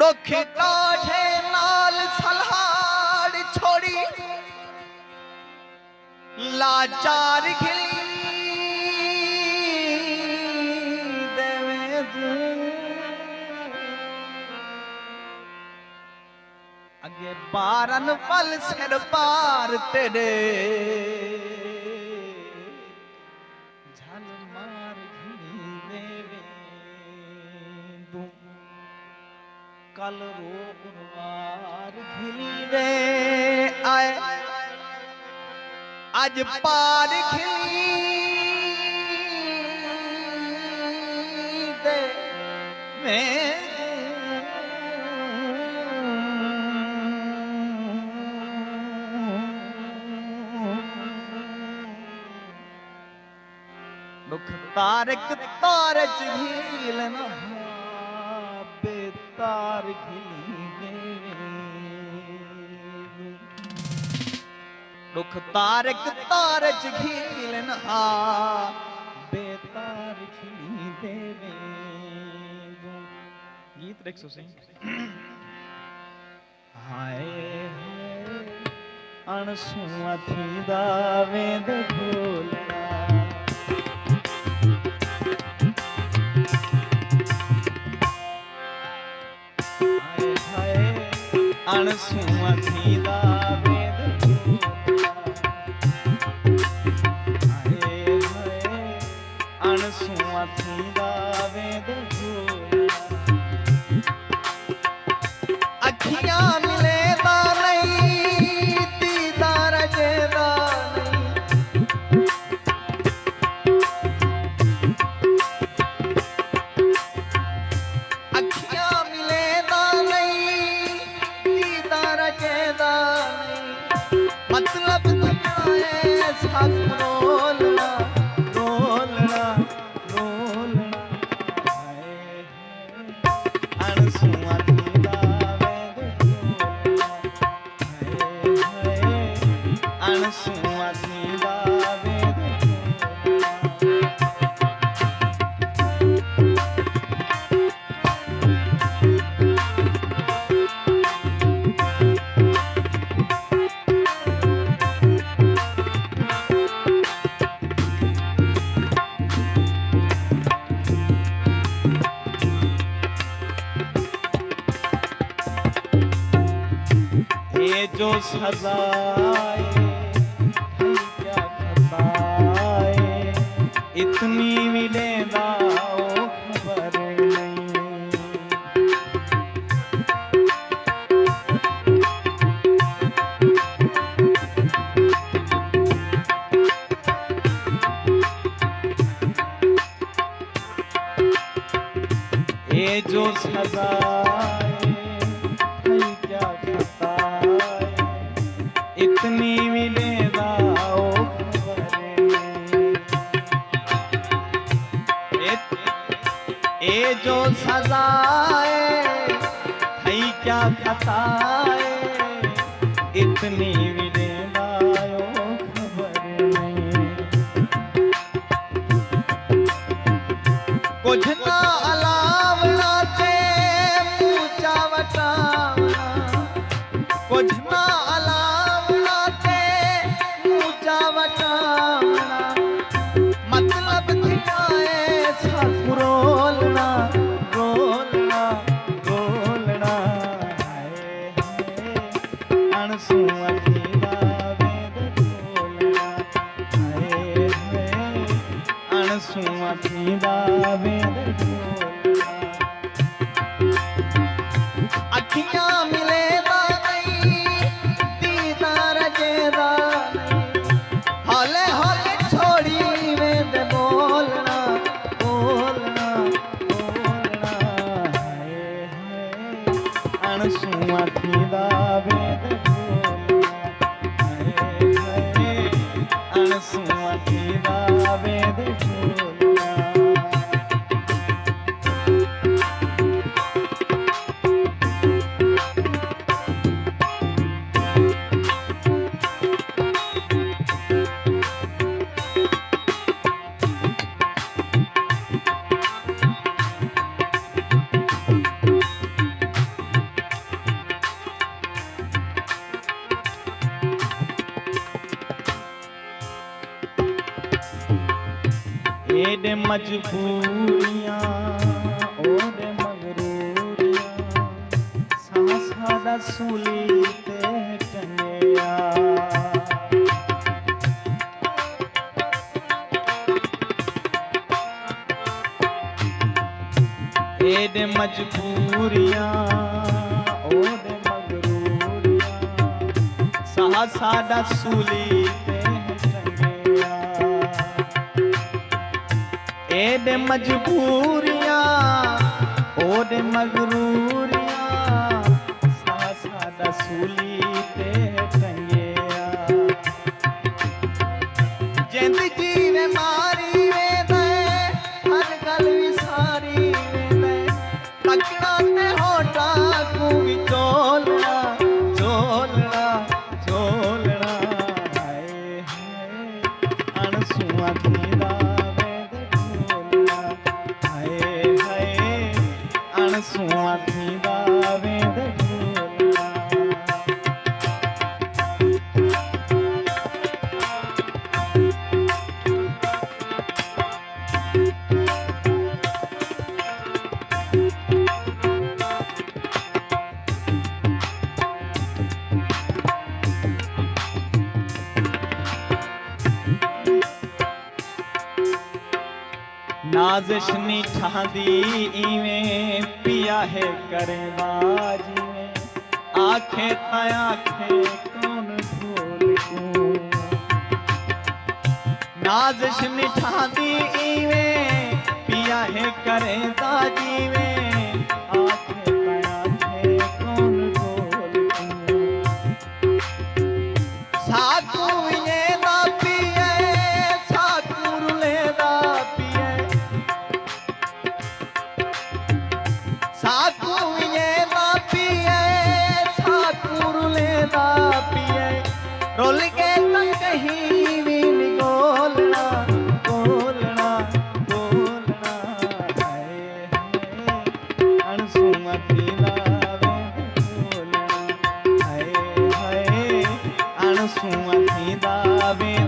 दुख काढ़े नाल सलहाड़ छोड़ी लाचार खिली देवे तू अगे बारन पल सिर पार तेरे झल मार खिली देवे तू कल रोगवार खिली दे आए आज पार खिली दे मैं दुख तारक तारच घील न बेतार खिली दुख तारक तारच घील न बेतार खिली देवे गीत रख सो सही हाय अणसुआ थी दावे दे भोला अणसुआ थी दावे अणसुआ थी दावे अखियां मिले दा नहीं दीदार जेदा नहीं अखियां मिले दा नहीं दीदार जेदा नहीं मतलब दुनिया है साथ रोलना रोलना रोलना अणसुआ थी दावे अणसुआ थी दावे जो सजाए क्या खताए इतनी मिले दाओ खबर नहीं ये जो सजाए क्या खताए इतनी मिले दाओ ए जो सजाए थई क्या खताए इतनी मिले दाओ खबर नहीं कुछ ना अलावना ते पूछा वटावना कुछ ना मतलब रोलना रोलना रोलना अणसुआ थी दावे रोलना अणसुआ थी दावे अखियां मिले दा नहीं दीदार जेदा हौले हौले छोड़ी में दे बोलना बोलना बोलना अणसुआ थी दावे अणसुआ थी दावे एडे मजबूरियां ओडे मगरूरियां सादा सूली ते टंगिया एडे मजबूरियां ओडे मगरूरियां सादा सूली ते टंगिया एडे मजबूरियां ओडे मगरूरियां सादा सूली ते टंगिया जिंद जीवे मारी वेंदे हर गल विसारी वेंदे तकड़ा ते होठा को विचोलना चोलना चोलना हाय हाय अणसुआ थींदा वेंदे ढोलना हाय हाय अणसुआ थींदा वेंदे नाज़िश नी ठांदी इवें पिया है करे बाजी में आखे ता आखे कौन ढोल को नाज़िश नी ठांदी इवें पिया है करे बाजी में आखे ता आखे कौन ढोल को साकू ये ना पिए साकू रुले ना पिए साकू ये ना पिए साकू रुले ना पिए रोल के तक कहीं भी गोलना गोलना गोलना हाय हाय अणसुआ थींदा वेंदे गोलना हाय हाय अणसुआ थींदा वेंदे